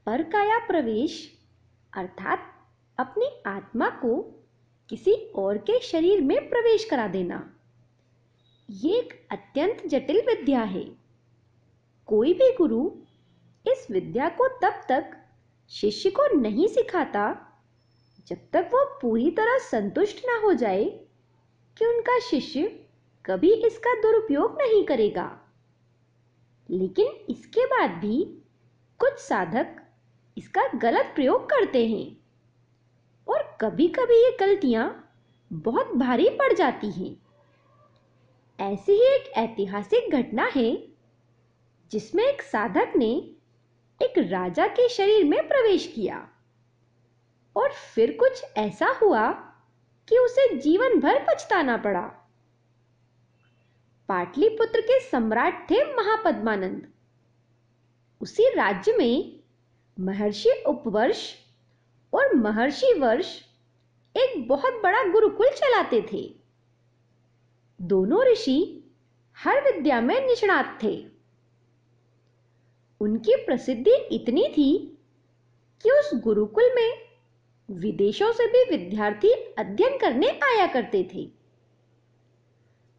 परकाया प्रवेश अर्थात अपनी आत्मा को किसी और के शरीर में प्रवेश करा देना। ये एक अत्यंत जटिल विद्या है। कोई भी गुरु इस विद्या को तब तक शिष्य को नहीं सिखाता जब तक वो पूरी तरह संतुष्ट ना हो जाए कि उनका शिष्य कभी इसका दुरुपयोग नहीं करेगा। लेकिन इसके बाद भी कुछ साधक इसका गलत प्रयोग करते हैं और कभी-कभी ये गलतियां बहुत भारी पड़ जाती हैं। ऐसी ही एक ऐतिहासिक घटना है जिसमें एक साधक ने एक राजा के शरीर में प्रवेश किया और फिर कुछ ऐसा हुआ कि उसे जीवन भर पछताना पड़ा। पाटलिपुत्र के सम्राट थे महापद्मानंद। उसी राज्य में महर्षि उपवर्ष और महर्षि वर्ष एक बहुत बड़ा गुरुकुल चलाते थे। दोनों ऋषि हर विद्या में निष्णात थे। उनकी प्रसिद्धि इतनी थी कि उस गुरुकुल में विदेशों से भी विद्यार्थी अध्ययन करने आया करते थे।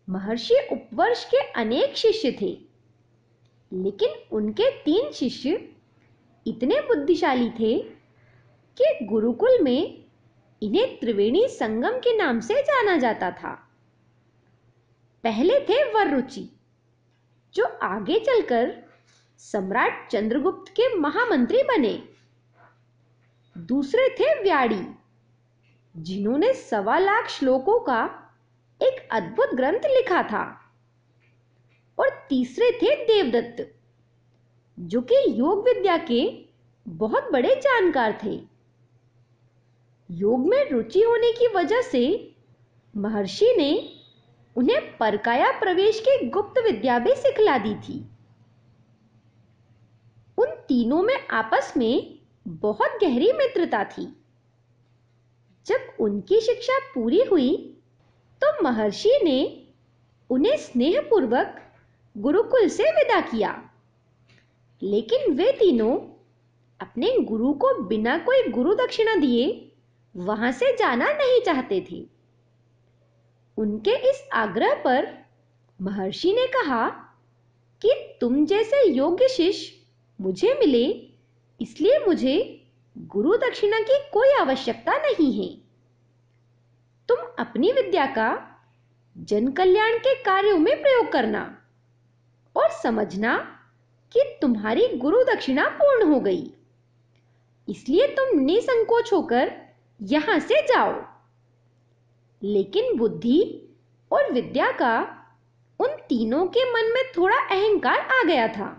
महर्षि उपवर्ष के अनेक शिष्य थे, लेकिन उनके 3 शिष्य इतने बुद्धिशाली थे कि गुरुकुल में इन्हें त्रिवेणी संगम के नाम से जाना जाता था। पहले थे वररुचि, जो आगे चलकर सम्राट चंद्रगुप्त के महामंत्री बने। दूसरे थे व्याड़ी, जिन्होंने 1.25 लाख श्लोकों का एक अद्भुत ग्रंथ लिखा था। और तीसरे थे देवदत्त, जो कि योग विद्या के बहुत बड़े जानकार थे। योग में रुचि होने की वजह से महर्षि ने उन्हें परकाया प्रवेश की गुप्त विद्या भी सिखला दी थी। उन तीनों में आपस में बहुत गहरी मित्रता थी। जब उनकी शिक्षा पूरी हुई तो महर्षि ने उन्हें स्नेहपूर्वक गुरुकुल से विदा किया, लेकिन वे तीनों अपने गुरु को बिना कोई गुरु दक्षिणा दिए वहां से जाना नहीं चाहते थे। उनके इस आग्रह पर महर्षि ने कहा कि तुम जैसे योग्य शिष्य मुझे मिले, इसलिए मुझे गुरु दक्षिणा की कोई आवश्यकता नहीं है। तुम अपनी विद्या का जन कल्याण के कार्यों में प्रयोग करना और समझना कि तुम्हारी गुरु दक्षिणा पूर्ण हो गई, इसलिए तुम निसंकोच होकर यहां से जाओ। लेकिन बुद्धि और विद्या का उन तीनों के मन में थोड़ा अहंकार आ गया था,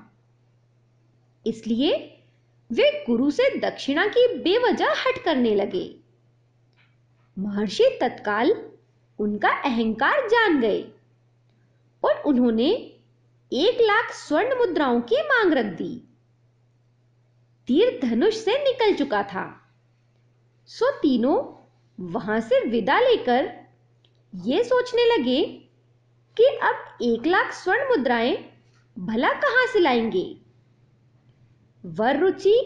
इसलिए वे गुरु से दक्षिणा की बेवजह हट करने लगे। महर्षि तत्काल उनका अहंकार जान गए और उन्होंने 1 लाख स्वर्ण मुद्राओं की मांग रख दी। तीर धनुष से निकल चुका था, सो तीनों वहां से विदा लेकर ये सोचने लगे कि अब 1 लाख स्वर्ण मुद्राएं भला कहां से लाएंगे। वररुचि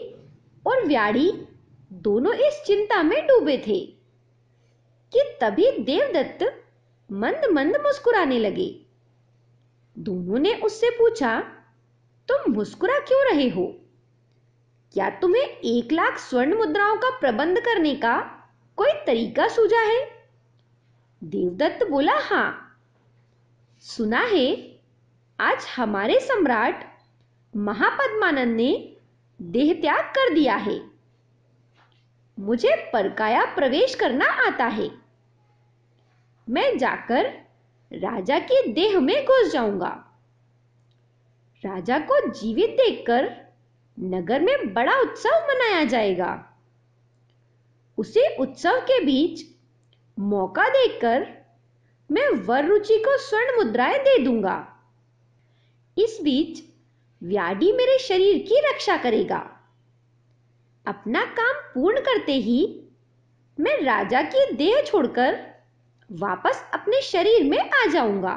और व्याड़ी दोनों इस चिंता में डूबे थे कि तभी देवदत्त मंद मंद मुस्कुराने लगे। दोनों ने उससे पूछा, तुम मुस्कुरा क्यों रहे हो? क्या तुम्हें 1 लाख स्वर्ण मुद्राओं का प्रबंध करने का कोई तरीका सूझा है? देवदत्त बोला, हां, सुना है आज हमारे सम्राट महापद्मानंद ने देह त्याग कर दिया है। मुझे परकाया प्रवेश करना आता है। मैं जाकर राजा की देह में घुस जाऊंगा। राजा को जीवित देखकर नगर में बड़ा उत्सव मनाया जाएगा। उसी उत्सव के बीच मौका देखकर मैं वररुचि को स्वर्ण मुद्राएं दे दूंगा। इस बीच व्याधी मेरे शरीर की रक्षा करेगा। अपना काम पूर्ण करते ही मैं राजा की देह छोड़कर वापस अपने शरीर में आ जाऊंगा।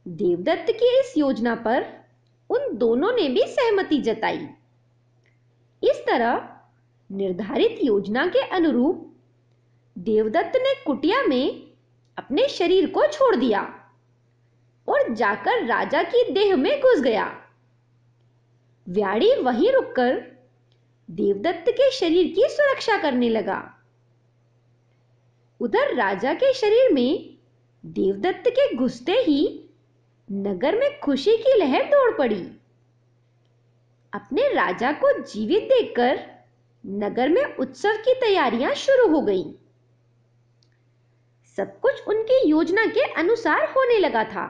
देवदत्त की इस योजना पर उन दोनों ने भी सहमति जताई। तरह निर्धारित योजना के अनुरूप देवदत्त ने कुटिया में अपने शरीर को छोड़ दिया और जाकर राजा की देह में घुस गया। व्याड़ी वहीं रुककर देवदत्त के शरीर की सुरक्षा करने लगा। उधर राजा के शरीर में देवदत्त के घुसते ही नगर में खुशी की लहर दौड़ पड़ी। अपने राजा को जीवित देखकर नगर में उत्सव की तैयारियां शुरू हो गईं। सब कुछ उनकी योजना के अनुसार होने लगा था,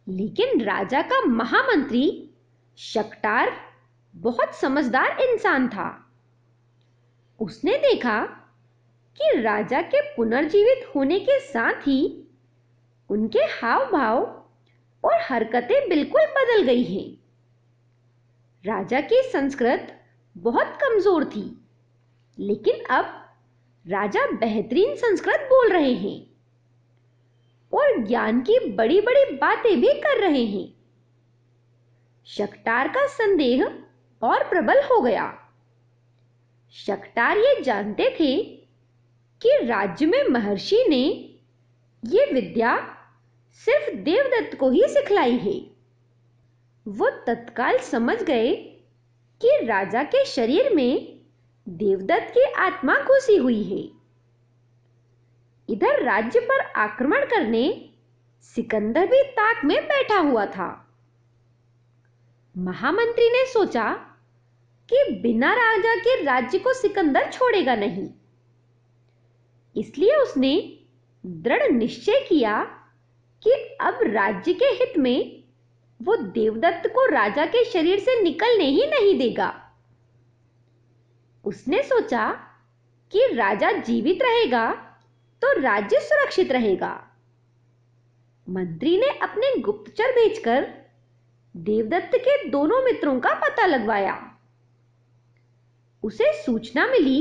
लेकिन राजा का महामंत्री शकटार बहुत समझदार इंसान था। उसने देखा कि राजा के पुनर्जीवित होने के साथ ही उनके हाव भाव और हरकतें बिल्कुल बदल गई हैं। राजा की संस्कृत बहुत कमजोर थी, लेकिन अब राजा बेहतरीन संस्कृत बोल रहे हैं और ज्ञान की बड़ी बड़ी बातें भी कर रहे हैं। शकटार का संदेह और प्रबल हो गया। शकटार ये जानते थे कि राज्य में महर्षि ने ये विद्या सिर्फ देवदत्त को ही सिखलाई है। वो तत्काल समझ गए कि राजा के शरीर में देवदत्त की आत्मा घुसी हुई है। इधर राज्य पर आक्रमण करने सिकंदर भी ताक में बैठा हुआ था। महामंत्री ने सोचा कि बिना राजा के राज्य को सिकंदर छोड़ेगा नहीं, इसलिए उसने दृढ़ निश्चय किया कि अब राज्य के हित में वो देवदत्त को राजा के शरीर से निकलने ही नहीं देगा। उसने सोचा कि राजा जीवित रहेगा तो राज्य सुरक्षित रहेगा। मंत्री ने अपने गुप्तचर भेजकर देवदत्त के दोनों मित्रों का पता लगवाया। उसे सूचना मिली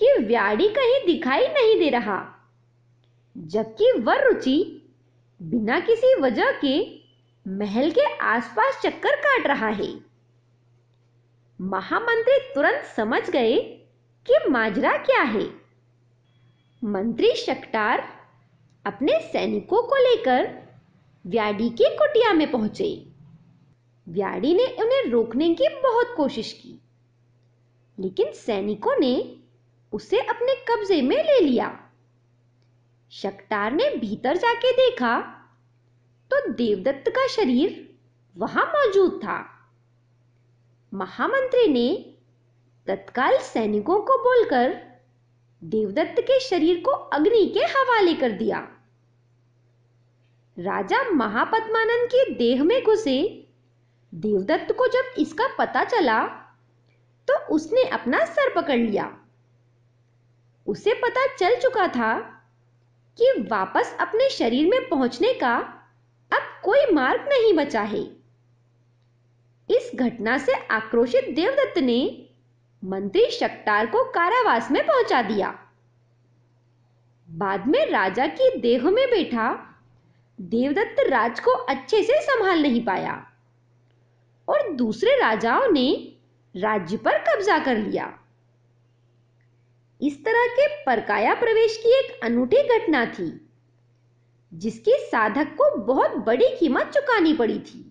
कि व्याड़ी कहीं दिखाई नहीं दे रहा, जबकि वररुचि बिना किसी वजह के महल के आसपास चक्कर काट रहा है। महामंत्री तुरंत समझ गए कि माजरा क्या है। मंत्री शकटार अपने सैनिकों को लेकर व्याड़ी की कुटिया में पहुंचे। व्याड़ी ने उन्हें रोकने की बहुत कोशिश की, लेकिन सैनिकों ने उसे अपने कब्जे में ले लिया। शकटार ने भीतर जाके देखा तो देवदत्त का शरीर वहां मौजूद था। महामंत्री ने तत्काल सैनिकों को बोलकर देवदत्त के शरीर को अग्नि के हवाले कर दिया। राजा महापद्मानंद की देह में घुसे देवदत्त को जब इसका पता चला तो उसने अपना सर पकड़ लिया। उसे पता चल चुका था कि वापस अपने शरीर में पहुंचने का अब कोई मार्ग नहीं बचा है। इस घटना से आक्रोशित देवदत्त ने मंत्री शकटार को कारावास में पहुंचा दिया। बाद में राजा की देह में बैठा देवदत्त राज को अच्छे से संभाल नहीं पाया और दूसरे राजाओं ने राज्य पर कब्जा कर लिया। इस तरह के परकाया प्रवेश की एक अनूठी घटना थी, जिसकी साधक को बहुत बड़ी कीमत चुकानी पड़ी थी।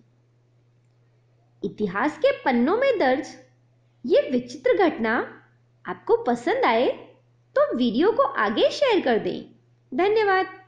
इतिहास के पन्नों में दर्ज ये विचित्र घटना आपको पसंद आए तो वीडियो को आगे शेयर कर दें। धन्यवाद।